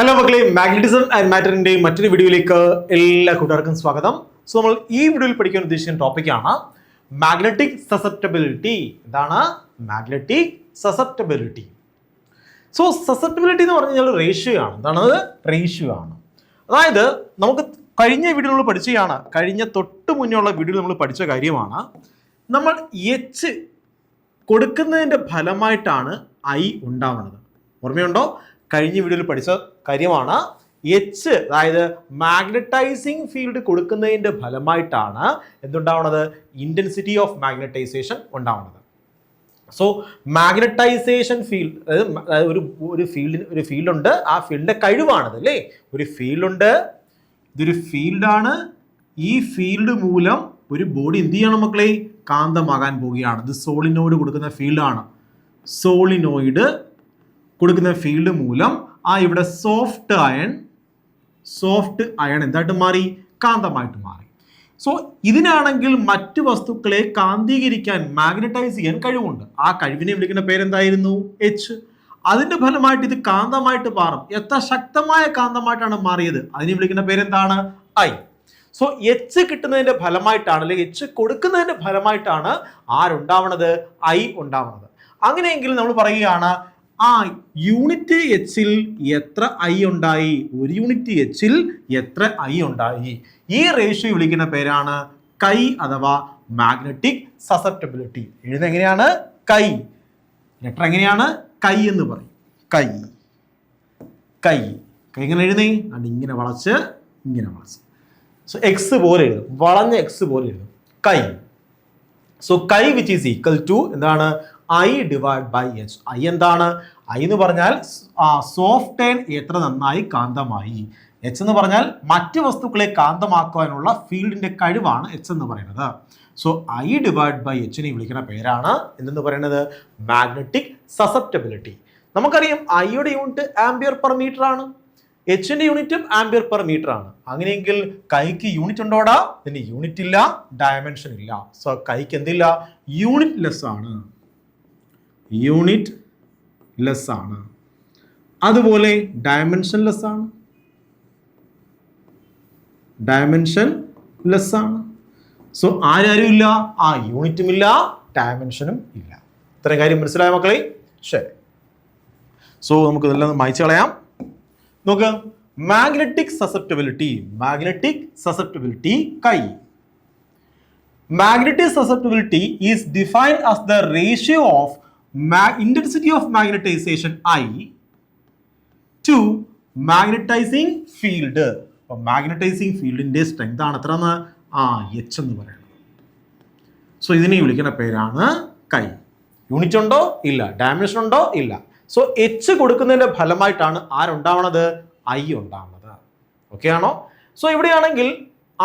Hello മക്കളെ, magnetism and മാറ്ററിന്റെ മറ്റൊരു വീഡിയോയിലേക്ക് എല്ലാ കൂട്ടുകാർക്കും സ്വാഗതം. സോ നമ്മൾ ഈ വീഡിയോയിൽ പഠിക്കാൻ ഉദ്ദേശിക്കുന്ന ടോപ്പിക്കാണ് മാഗ്നറ്റിക് സസെപ്റ്റബിലിറ്റി. എന്താണ് മാഗ്നറ്റിക് സസെപ്റ്റബിലിറ്റി? സോ സസെപ്റ്റബിലിറ്റി എന്ന് പറഞ്ഞു കഴിഞ്ഞാൽ റേഷ്യോ ആണ്. എന്താണത്? റേഷ്യോ ആണ്. അതായത് നമുക്ക് കഴിഞ്ഞ വീഡിയോ നമ്മൾ പഠിച്ചതാണ്, കഴിഞ്ഞ തൊട്ട് മുന്നേ ഉള്ള വീഡിയോ നമ്മൾ പഠിച്ച കാര്യമാണ്. നമ്മൾ എച്ച് കൊടുക്കുന്നതിൻ്റെ ഫലമായിട്ടാണ് ഐ ഉണ്ടാവുന്നത്. ഓർമ്മയുണ്ടോ? കഴിഞ്ഞ വീഡിയോയിൽ പഠിച്ച കാര്യമാണ്. എച്ച്, അതായത് മാഗ്നറ്റൈസിങ് ഫീൽഡ് കൊടുക്കുന്നതിൻ്റെ ഫലമായിട്ടാണ് എന്തുണ്ടാവുന്നത്? ഇൻറ്റൻസിറ്റി ഓഫ് മാഗ്നറ്റൈസേഷൻ ഉണ്ടാവുന്നത്. സോ മാഗ്നറ്റൈസേഷൻ ഫീൽഡ്, അതായത് ഒരു ഫീൽഡുണ്ട്, ആ ഫീൽഡിൻ്റെ കഴിവാണത് അല്ലേ? ഒരു ഫീൽഡുണ്ട്, ഇതൊരു ഫീൽഡാണ്. ഈ ഫീൽഡ് മൂലം ഒരു ബോഡി എന്ത് ചെയ്യണം മക്കളെ? കാന്തമാകാൻ പോവുകയാണ്. ഇത് സോളിനോയിഡ് കൊടുക്കുന്ന ഫീൽഡാണ്. സോളിനോയിഡ് കൊടുക്കുന്ന ഫീൽഡ് മൂലം ഇവിടെ സോഫ്റ്റ് അയൺ എന്തായിട്ട് മാറി? കാന്തമായിട്ട് മാറി. സോ ഇതിനാണെങ്കിൽ മറ്റു വസ്തുക്കളെ കാന്തീകരിക്കാൻ, മാഗ്നറ്റൈസ് ചെയ്യാൻ കഴിവുണ്ട്. ആ കഴിവിനെ വിളിക്കുന്ന പേരെന്തായിരുന്നു? എച്ച്. അതിന്റെ ഫലമായിട്ട് ഇത് കാന്തമായിട്ട് മാറും. എത്ര ശക്തമായ കാന്തമായിട്ടാണ് മാറിയത്? അതിനെ വിളിക്കുന്ന പേരെന്താണ്? ഐ. സോ എച്ച് കിട്ടുന്നതിന്റെ ഫലമായിട്ടാണ്, അല്ലെങ്കിൽ എച്ച് കൊടുക്കുന്നതിന്റെ ഫലമായിട്ടാണ് ആരുണ്ടാവണത്? ഐ ഉണ്ടാവുന്നത്. അങ്ങനെയെങ്കിൽ നമ്മൾ പറയുകയാണ്, യൂണിറ്റ് എച്ചിൽ എത്ര ഐ ഉണ്ടായി? ഒരു യൂണിറ്റ് എച്ചിൽ എത്ര ഐ ഉണ്ടായി? ഈ റേഷ്യോ വിളിക്കുന്ന പേരാണ് കൈ അഥവാ മാഗ്നറ്റിക് സസെപ്റ്റബിലിറ്റി. എഴുതുന്നത് എങ്ങനെയാണ്? കൈ. ലെറ്റർ എങ്ങനെയാണ്? കൈ എന്ന് പറയും. കൈ കൈ കൈ എങ്ങനെ എഴുതി? ഇങ്ങനെ വളച്ച്, ഇങ്ങനെ വളച്ച്. സോ എക്സ് പോലെ എഴുതും, വളഞ്ഞ എക്സ് പോലെ എഴുതും. Chi. So chi which is equal to എന്താണ്? I divide by H. I എന്താണ്? ഐ എന്ന് പറഞ്ഞാൽ സോഫ്റ്റ് അയൺ എത്ര നന്നായി കാന്തമായി. എച്ച് എന്ന് പറഞ്ഞാൽ മറ്റ് വസ്തുക്കളെ കാന്തമാക്കാനുള്ള ഫീൽഡിന്റെ കഴിവാണ് എച്ച് എന്ന് പറയുന്നത്. സോ ഐ ഡിവൈഡ് ബൈ എച്ചിനെ വിളിക്കുന്ന പേരാണ് എന്തെന്ന് പറയുന്നത്? Magnetic susceptibility. നമുക്കറിയാം ഐയുടെ യൂണിറ്റ് ആംപിയർ പെർ മീറ്റർ ആണ്, എച്ചിന്റെ യൂണിറ്റും ആംപിയർ പെർ മീറ്റർ ആണ്. അങ്ങനെയെങ്കിൽ കൈക്ക് യൂണിറ്റ് ഉണ്ടോടാ? ഇതിന് യൂണിറ്റ് ഇല്ല, ഡയമെൻഷൻ ഇല്ല. സോ കൈക്ക് എന്തില്ല? യൂണിറ്റ് ലെസ് ആണ്. യൂണിറ്റ് ലെസ് ആണ്. അതുപോലെ ഡയമെൻഷൻ ലെസ് ആണ്. ഡയമെൻഷൻ ലെസ് ആണ്. സോ ആരും ഇല്ല, യൂണിറ്റും ഇല്ല, ഡയമെൻഷനും ഇല്ല. ഇത്രയും കാര്യം മനസ്സിലായ മക്കളെ? ശരി. സോ നമുക്ക് ഇതെല്ലാം മായ്ച്ചു കളയാം. നോക്ക്, മാഗ്നറ്റിക് സസെപ്റ്റബിലിറ്റി. മാഗ്നറ്റിക് സസെപ്റ്റബിലിറ്റി കൈ. Magnetic susceptibility is defined as the ratio of intensity of magnetization I to magnetizing field. അപ്പോൾ മാഗ്നറ്റൈസിങ് ഫീൽഡിന്റെ സ്ട്രെങ്ത് ആണ് എത്രയെന്ന്? എച്ച് എന്ന് പറയുന്നത്. സോ ഇതിനെ വിളിക്കുന്ന പേരാണ് കൈ. യൂണിറ്റ് ഉണ്ടോ? ഇല്ല. ഡയമെൻഷൻ ഉണ്ടോ? ഇല്ല. സോ എച്ച് കൊടുക്കുന്നതിന്റെ ഫലമായിട്ടാണ് ആരുണ്ടാവണത്? ഐ ഉണ്ടാവുന്നത്. ഓക്കെ ആണോ? സോ ഇവിടെയാണെങ്കിൽ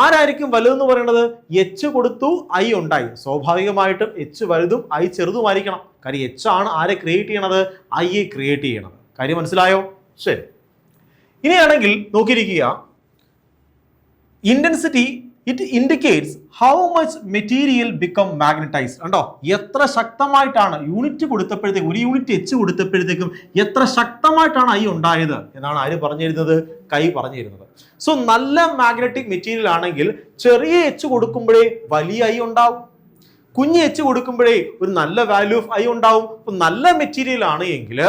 ആരായിരിക്കും വലുതെന്ന് പറയുന്നത്? എച്ച് കൊടുത്തു, ഐ ഉണ്ടായി. സ്വാഭാവികമായിട്ടും എച്ച് വലുതും ഐ ചെറുതുമായിരിക്കണം. കാര്യം എച്ച് ആണ് ആരെ ക്രിയേറ്റ് ചെയ്യണത്? ഐയെ ക്രിയേറ്റ് ചെയ്യണത്. കാര്യം മനസ്സിലായോ? ശരി. ഇനിയാണെങ്കിൽ നോക്കിയിരിക്കുക, intensity it indicates how much material become magnetized. കണ്ടോ എത്ര ശക്തമായിട്ടാണ് യൂണിറ്റ് കൊടുത്തപ്പോഴത്തേക്കും, ഒരു യൂണിറ്റ് എച്ച് കൊടുത്തപ്പോഴത്തേക്കും എത്ര ശക്തമായിട്ടാണ് ഐ ഉണ്ടായത് എന്നാണ് ആര് പറഞ്ഞിരുന്നത്? കൈ പറഞ്ഞിരുന്നത്. സോ നല്ല മാഗ്നറ്റിക് മെറ്റീരിയൽ ആണെങ്കിൽ ചെറിയ എച്ച് കൊടുക്കുമ്പോഴേ വലിയ ഐ ഉണ്ടാവും, കുഞ്ഞ് എച്ച് കൊടുക്കുമ്പോഴേ ഒരു നല്ല വാല്യൂ ഓഫ് ഐ ഉണ്ടാവും. അപ്പൊ നല്ല മെറ്റീരിയൽ ആണ് എങ്കിൽ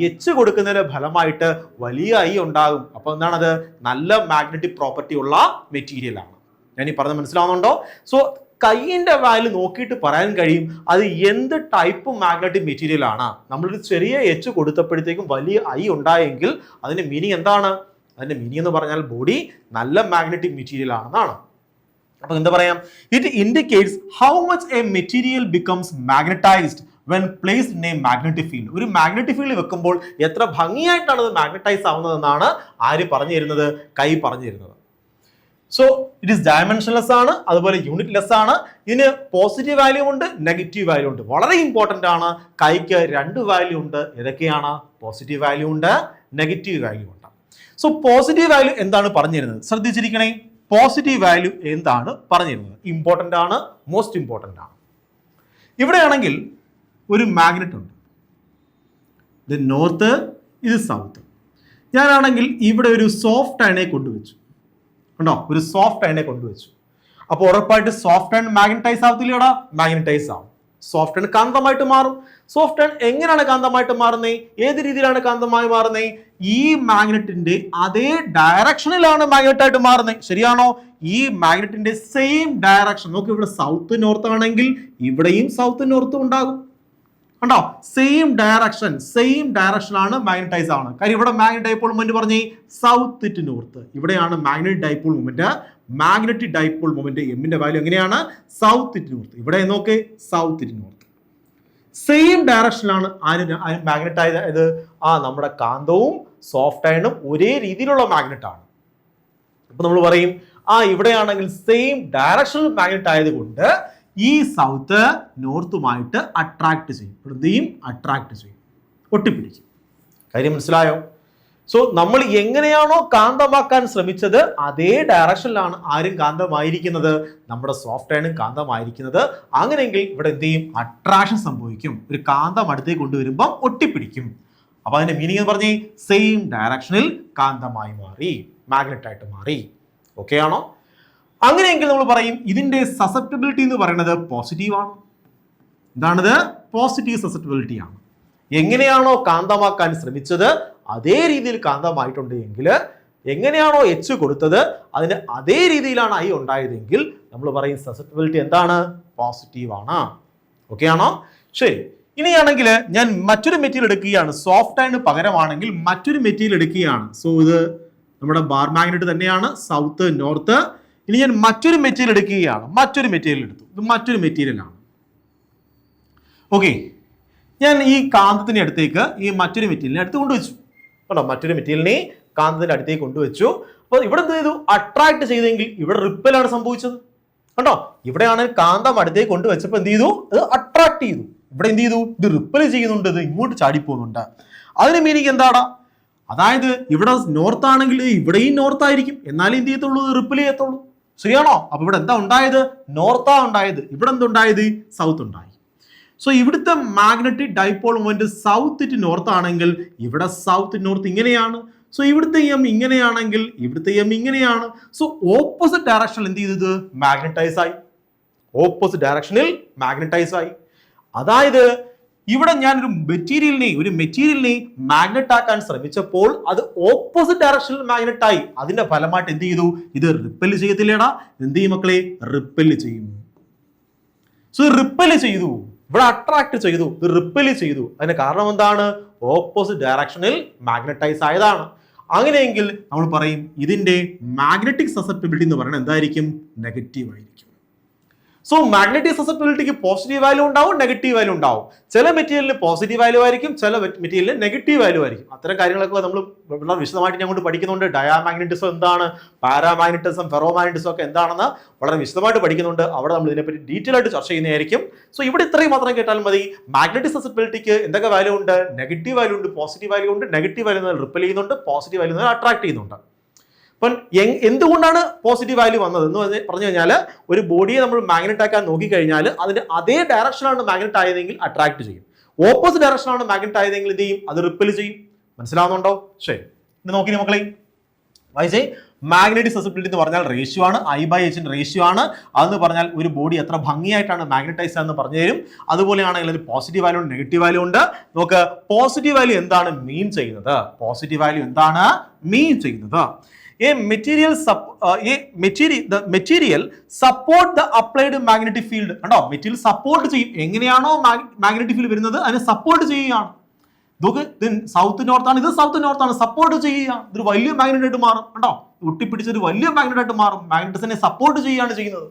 എച്ച് കൊടുക്കുന്നതിന്റെ ഫലമായിട്ട് വലിയ ഐ ഉണ്ടാകും. അപ്പൊ എന്താണത്? നല്ല മാഗ്നറ്റിക് പ്രോപ്പർട്ടി ഉള്ള മെറ്റീരിയൽ ആണ്. ഞാൻ ഈ പറഞ്ഞത് മനസ്സിലാവുന്നുണ്ടോ? സോ കൈയിന്റെ വാല്യൂ നോക്കിയിട്ട് പറയാൻ കഴിയും അത് എന്ത് ടൈപ്പ് മാഗ്നറ്റിക് മെറ്റീരിയൽ ആണ്. നമ്മളൊരു ചെറിയ എച്ച് കൊടുത്തപ്പോഴത്തേക്കും വലിയ ഐ ഉണ്ടായെങ്കിൽ അതിന്റെ മീനിങ് എന്താണ്? അതിന്റെ മീനിങ് എന്ന് പറഞ്ഞാൽ ബോഡി നല്ല മാഗ്നറ്റിക് മെറ്റീരിയൽ ആണെന്നാണ്. അപ്പൊ എന്താ പറയാം? It indicates how much A material becomes magnetised when placed in A magnetic field. ഒരു മാഗ്നറ്റിക് ഫീൽഡ് വെക്കുമ്പോൾ എത്ര ഭംഗിയായിട്ടാണ് അത് മാഗ്നറ്റൈസ് ആവുന്നതെന്നാണ് ആര് പറഞ്ഞു തരുന്നത്? കൈ പറഞ്ഞു തരുന്നത്. സോ ഇറ്റ് ഈസ് ഡയമെൻഷൻലെസ് ആണ്, അതുപോലെ യൂണിറ്റ് ലെസ് ആണ്. ഇതിന് പോസിറ്റീവ് വാല്യൂ ഉണ്ട്, നെഗറ്റീവ് വാല്യൂ ഉണ്ട്. വളരെ ഇമ്പോർട്ടൻ്റ് ആണ്. കൈക്ക് രണ്ട് വാല്യൂ ഉണ്ട്. ഏതൊക്കെയാണ്? പോസിറ്റീവ് വാല്യൂ ഉണ്ട്, നെഗറ്റീവ് വാല്യൂ ഉണ്ട്. സോ പോസിറ്റീവ് വാല്യൂ എന്താണ് പറഞ്ഞു തരുന്നത്? ശ്രദ്ധിച്ചിരിക്കണേ. പോസിറ്റീവ് വാല്യൂ എന്താണ് പറഞ്ഞിരുന്നത്? ഇമ്പോർട്ടൻ്റ് ആണ്, മോസ്റ്റ് ഇമ്പോർട്ടൻ്റ് ആണ്. ഇവിടെയാണെങ്കിൽ ഒരു മാഗ്നറ്റ് ഉണ്ട്. ഇത് നോർത്ത്, ഇത് സൗത്ത്. ഞാനാണെങ്കിൽ ഇവിടെ ഒരു സോഫ്റ്റ് അയണെ കൊണ്ടുവച്ചു കണ്ടോ, ഒരു സോഫ്റ്റ് അയണെ കൊണ്ടുവച്ചു. അപ്പോൾ ഉറപ്പായിട്ട് സോഫ്റ്റ് അയൺ മാഗ്നറ്റൈസ് ആവത്തില്ലടാ, മാഗ്നറ്റൈസ് ആവും. സോഫ്റ്റ് അയൺ കാന്തമായിട്ട് മാറും. സോഫ്റ്റ് അയൺ എങ്ങനെയാണ് കാന്തമായിട്ട് മാറുന്നത്, ഏത് രീതിയിലാണ് കാന്തമായി മാറുന്നത്? ഈ മാഗ്നറ്റിന്റെ അതേ ഡയറക്ഷനിലാണ് മാഗ്നറ്റായിട്ട് മാറുന്നത്. ശരിയാണോ? ഈ മാഗ്നറ്റിന്റെ സെയിം ഡയറക്ഷൻ നോക്ക്, ഇവിടെ സൗത്ത് നോർത്ത് ആണെങ്കിൽ ഇവിടെയും സൗത്ത് നോർത്തും ഉണ്ടാകും. കണ്ടോ, സെയിം ഡയറക്ഷനാണ് മാഗ്നറ്റൈസ് ആവുന്നത്. കാര്യം ഇവിടെ മാഗ്നറ്റ് ഡൈപോൾ മൊമെന്റ് പറഞ്ഞേ സൗത്ത് ടു നോർത്ത്, ഇവിടെയാണ് magnetic dipole moment. Magnetic dipole moment എമ്മിന്റെ വാല്യൂ എങ്ങനെയാണ്? South to north. ഇവിടെ നോക്ക്, സൗത്ത് ടു നോർത്ത്. സെയിം ഡയറക്ഷനിലാണ് മാഗ്നറ്റ് ആയത്. നമ്മുടെ കാന്തവും സോഫ്റ്റ് അയണും ഒരേ രീതിയിലുള്ള മാഗ്നറ്റ് ആണ്. അപ്പൊ നമ്മൾ പറയും ഇവിടെയാണെങ്കിൽ സെയിം ഡയറക്ഷണൽ മാഗ്നറ്റ് ആയതുകൊണ്ട് ഈ സൗത്ത് നോർത്തുമായിട്ട് അട്രാക്ട് ചെയ്യും. അട്രാക്ട് ചെയ്യും, ഒട്ടിപ്പിടിക്കും. കാര്യം മനസ്സിലായോ? സോ നമ്മൾ എങ്ങനെയാണോ കാന്തമാക്കാൻ ശ്രമിച്ചത് അതേ ഡയറക്ഷനിലാണ് ആരും കാന്തമായിരിക്കുന്നത്, നമ്മുടെ സോഫ്റ്റ് അയണും കാന്തമായിരിക്കുന്നത്. അങ്ങനെയെങ്കിൽ ഇവിടെ എന്ത് ചെയ്യും? അട്രാക്ഷൻ സംഭവിക്കും. ഒരു കാന്തം അടുത്തേക്ക് കൊണ്ടുവരുമ്പോൾ ഒട്ടിപ്പിടിക്കും. അപ്പൊ അതിന്റെ മീനിങ് എന്ന് പറഞ്ഞേ സെയിം ഡയറക്ഷനിൽ കാന്തമായി മാറി, മാഗ്നറ്റ് ആയിട്ട് മാറി. ഓക്കെ ആണോ? അങ്ങനെയെങ്കിൽ നമ്മൾ പറയും ഇതിന്റെ സസെപ്റ്റബിലിറ്റി എന്ന് പറയുന്നത് പോസിറ്റീവ് ആണ്. എന്താണിത്? പോസിറ്റീവ് സസെപ്റ്റബിലിറ്റി ആണ്. എങ്ങനെയാണോ കാന്തമാക്കാൻ ശ്രമിച്ചത് അതേ രീതിയിൽ കാന്തമായിട്ടുണ്ട് എങ്കിൽ, എങ്ങനെയാണോ എച്ച് കൊടുത്തത് അതിന് അതേ രീതിയിലാണ് ഐ ഉണ്ടായതെങ്കിൽ നമ്മൾ പറയും സസെപ്റ്റബിലിറ്റി എന്താണ്? പോസിറ്റീവ് ആണ്. ഓക്കെ ആണോ? ശരി. ഇനിയാണെങ്കിൽ ഞാൻ മറ്റൊരു മെറ്റീരിയൽ എടുക്കുകയാണ്. സോഫ്റ്റ് അയണിന് പകരമാണെങ്കിൽ മറ്റൊരു മെറ്റീരിയൽ എടുക്കുകയാണ്. സോ ഇത് നമ്മുടെ ബാർ മാഗ്നറ്റ് തന്നെയാണ്, സൗത്ത് നോർത്ത്. ഇനി ഞാൻ മറ്റൊരു മെറ്റീരിയൽ എടുക്കുകയാണ്. മറ്റൊരു മെറ്റീരിയൽ എടുത്തു. ഇത് മറ്റൊരു മെറ്റീരിയലാണ്. ഓക്കെ, ഞാൻ ഈ കാന്തത്തിന്റെ അടുത്തേക്ക് ഈ മറ്റൊരു മെറ്റീരിയലിനെ അടുത്ത് കൊണ്ടുവച്ചു. കണ്ടോ, മറ്റൊരു മെറ്റീരിയലിനെ കാന്തത്തിന്റെ അടുത്തേക്ക് കൊണ്ടുവച്ചു. അപ്പോൾ ഇവിടെ എന്ത് ചെയ്തു? അട്രാക്ട് ചെയ്തെങ്കിൽ ഇവിടെ റിപ്പലാണ് സംഭവിച്ചത്. കണ്ടോ, ഇവിടെയാണ് കാന്തം അടുത്തേക്ക് കൊണ്ടുവച്ചപ്പോൾ എന്ത് ചെയ്തു? അത് അട്രാക്ട് ചെയ്തു. ഇവിടെ എന്ത് ചെയ്തു? ഇത് റിപ്പൽ ചെയ്യുന്നുണ്ട്, ഇത് ഇങ്ങോട്ട് ചാടിപ്പോകുന്നുണ്ട്. അതിന് മീനിങ് എന്താടാ? അതായത് ഇവിടെ നോർത്ത് ആണെങ്കിൽ ഇവിടെയും നോർത്ത് ആയിരിക്കും, എന്നാലും എന്ത് ചെയ്യത്തുള്ളൂ? റിപ്പൽ ചെയ്യത്തുള്ളൂ. ശരിയാണോ? അപ്പൊ ഇവിടെ എന്താ ഉണ്ടായത്? നോർത്താ ഉണ്ടായത്. ഇവിടെ എന്തുണ്ടായത്? സൗത്ത് ഉണ്ടായി. സോ ഇവിടുത്തെ magnetic dipole moment south to north ആണെങ്കിൽ ഇവിടെ സൗത്ത് നോർത്ത് ഇങ്ങനെയാണ്. സോ ഇവിടുത്തെ എം ഇങ്ങനെയാണെങ്കിൽ ഇവിടുത്തെ എം ഇങ്ങനെയാണ്. സോ ഓപ്പോസിറ്റ് ഡയറക്ഷനിൽ എന്ത് ചെയ്തത്? മാഗ്നറ്റൈസ് ആയി. ഓപ്പോസിറ്റ് ഡയറക്ഷനിൽ മാഗ്നറ്റൈസ് ആയി. അതായത് ഇവിടെ ഞാൻ ഒരു മെറ്റീരിയലിനെ മാഗ്നറ്റ് ആക്കാൻ ശ്രമിച്ചപ്പോൾ അത് ഓപ്പോസിറ്റ് ഡയറക്ഷനിൽ മാഗ്നറ്റ് ആയി. അതിന്റെ ഫലമായിട്ട് എന്ത് ചെയ്തു? ഇത് റിപ്പൽ ചെയ്യത്തില്ലേടാ? എന്ത് ചെയ്യും മക്കളെ? റിപ്പൽ ചെയ്യും. സോ റിപ്പൽ ചെയ്തു, ഇവിടെ അട്രാക്ട് ചെയ്തു, ഇത് റിപ്പൽ ചെയ്തു. അതിന്റെ കാരണം എന്താണ്? ഓപ്പോസിറ്റ് ഡയറക്ഷനിൽ മാഗ്നറ്റൈസ് ആയതാണ്. അങ്ങനെയെങ്കിൽ നമ്മൾ പറയും ഇതിന്റെ മാഗ്നറ്റിക് സസെപ്റ്റബിലിറ്റി എന്ന് പറയുന്നത് എന്തായിരിക്കും? നെഗറ്റീവ് ആയിരിക്കും. സോ മാഗ്നറ്റിക് സസെപ്റ്റബിലിറ്റിക്ക് പോസിറ്റീവ് വാല്യൂ ഉണ്ടാവും, നെഗറ്റീവ് വാല്യൂ ഉണ്ടാവും. ചില മെറ്റീരിയലിന് പോസിറ്റീവ് വാല്യൂ ആയിരിക്കും, ചില മെറ്റീരിയലിന് നെഗറ്റീവ് വാല്യൂ ആയിരിക്കും. അത്തരം കാര്യങ്ങളൊക്കെ നമ്മൾ വളരെ വിശദമായിട്ട് ഞാൻ കൊണ്ട് പഠിക്കുന്നുണ്ട്. ഡയാമാഗ്നറ്റിസം എന്താണ്, പാരാമാഗ്നറ്റിസം, ഫെറോമാഗ്നറ്റിസം ഒക്കെ എന്താണെന്ന് വളരെ വിശദമായിട്ട് പഠിക്കുന്നുണ്ട്. അവിടെ നമ്മൾ ഇതിനെപ്പറ്റി ഡീറ്റെയിൽ ആയിട്ട് ചർച്ച ചെയ്യുന്നതായിരിക്കും. സോ ഇവിടെ ഇത്രയും മാത്രം കേട്ടാൽ മതി. മാഗ്നറ്റിക് സസെപ്റ്റബിലിറ്റിക്ക് എന്തൊക്കെ വാല്യൂ ഉണ്ട്? നെഗറ്റീവ് വാല്യൂ ഉണ്ട്, പോസിറ്റീവ് വാല്യൂ ഉണ്ട്. നെഗറ്റീവ് വാല്യൂ റിപ്പൽ ചെയ്യുന്നുണ്ട്, പോസിറ്റീവ് വാല്യൂ അട്രാക്ട് ചെയ്യുന്നുണ്ട്. അപ്പം എന്തുകൊണ്ടാണ് പോസിറ്റീവ് വാല്യൂ വന്നത് എന്ന് പറഞ്ഞു കഴിഞ്ഞാൽ, ഒരു ബോഡിയെ നമ്മൾ മാഗ്നറ്റ് ആക്കാൻ നോക്കിക്കഴിഞ്ഞാൽ അതിന്റെ അതേ ഡയറക്ഷനാണ് മാഗ്നറ്റ് ആയതെങ്കിൽ അട്രാക്ട് ചെയ്യും. ഓപ്പോസിറ്റ് ഡയറക്ഷനാണ് മാഗ്നറ്റ് ആയതെങ്കിൽ എന്ത് ചെയ്യും? അത് റിപ്പൽ ചെയ്യും. മനസ്സിലാവുന്നുണ്ടോ? ശരി, ഇത് നോക്കി മക്കളെ വായിച്ചേ. മാഗ്നറ്റിക് സസെപ്റ്റബിലിറ്റി എന്ന് പറഞ്ഞാൽ റേഷ്യോ ആണ്, I/H റേഷ്യോ ആണ്. അതെന്ന് പറഞ്ഞാൽ ഒരു ബോഡി എത്ര ഭംഗിയായിട്ടാണ് മാഗ്നറ്റൈസ് എന്ന് പറഞ്ഞു തരും. അതുപോലെയാണെങ്കിൽ ഒരു പോസിറ്റീവ് വാല്യൂ ഉണ്ട്, നെഗറ്റീവ് വാല്യൂ ഉണ്ട്. നോക്ക്, പോസിറ്റീവ് വാല്യൂ എന്താണ് മീൻ ചെയ്യുന്നത്? പോസിറ്റീവ് വാല്യൂ എന്താണ് മീൻ ചെയ്യുന്നത്? the material support the applied magnetic field. കണ്ടോ, മെറ്റീരിയൽ സപ്പോർട്ട് ചെയ്യും. എങ്ങനെയാണോ മാഗ്നറ്റിക് ഫീൽഡ് വരുന്നത് അതിനെ സപ്പോർട്ട് ചെയ്യുകയാണ്. ഇത് സൗത്ത് നോർത്ത് ആണ്, ഇത് സൗത്ത് നോർത്ത് ആണ്, സപ്പോർട്ട് ചെയ്യുക. ഇതൊരു വലിയ മാഗ്നറ്റ് ആയിട്ട് മാറും. കണ്ടോ, ഒട്ടിപ്പിടിച്ചൊരു വലിയ മാഗ്നറ്റ് ആയിട്ട് മാറും. മാഗ്നറ്റിസിനെ സപ്പോർട്ട് ചെയ്യുകയാണ് ചെയ്യുന്നത്.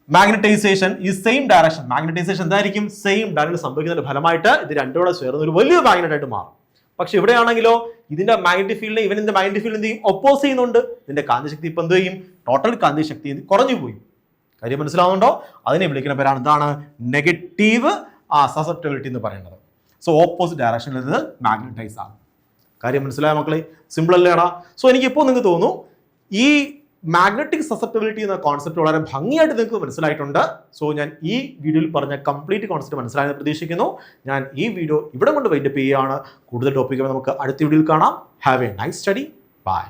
മാഗ്നറ്റൈസേഷൻ ഈ സെയിം ഡയറക്ഷൻ, മാഗ്നറ്റൈസേഷൻ എന്തായിരിക്കും? സെയിം ഡയറക്ഷൻ സംഭവിക്കുന്നതിന്റെ ഫലമായിട്ട് ഇത് രണ്ടും കൂടെ ചേർന്ന് ഒരു വലിയ മാഗ്നറ്റ് ആയിട്ട് മാറും. പക്ഷെ ഇവിടെയാണെങ്കിലോ ഇതിന്റെ മാഗ്നറ്റിക് ഫീൽഡിനെ ഇവന്റെ മാഗ്നറ്റിക് ഫീൽഡ് എന്ത് ചെയ്യും? ഒപ്പോസ് ചെയ്യുന്നുണ്ട്. ഇതിന്റെ കാന്തികശക്തി ഇപ്പൊ എന്ത് ചെയ്യും? ടോട്ടൽ കാന്തികശക്തി കുറഞ്ഞു പോയി. കാര്യം മനസ്സിലാവുന്നുണ്ടോ? അതിനെ വിളിക്കുന്ന പേരാണ് എന്താണ്? നെഗറ്റീവ് സസെപ്റ്റബിലിറ്റി എന്ന് പറയുന്നത്. സോ ഓപ്പോസിറ്റ് ഡയറക്ഷനിൽ ഇത് മാഗ്നറ്റൈസ് ആകും. കാര്യം മനസ്സിലായ മക്കളെ? സിമ്പിൾ അല്ലേടാ? സോ എനിക്ക് ഇപ്പോൾ നിങ്ങൾക്ക് തോന്നുന്നു ഈ മാഗ്നറ്റിക് സസെപ്റ്റബിലിറ്റി എന്ന കോൺസെപ്റ്റ് വളരെ ഭംഗിയായിട്ട് നിങ്ങൾക്ക് മനസ്സിലായിട്ടുണ്ട്. സോ ഞാൻ ഈ വീഡിയോയിൽ പറഞ്ഞ കംപ്ലീറ്റ് കോൺസെപ്റ്റ് മനസ്സിലായെന്ന് പ്രതീക്ഷിക്കുന്നു. ഞാൻ ഈ വീഡിയോ ഇവിടെ കൊണ്ട് വൈൻഡപ്പ് ചെയ്യുകയാണ്. കൂടുതൽ ടോപ്പിക്കുകൾ നമുക്ക് അടുത്ത വീഡിയോയിൽ കാണാം. Have a nice study. By.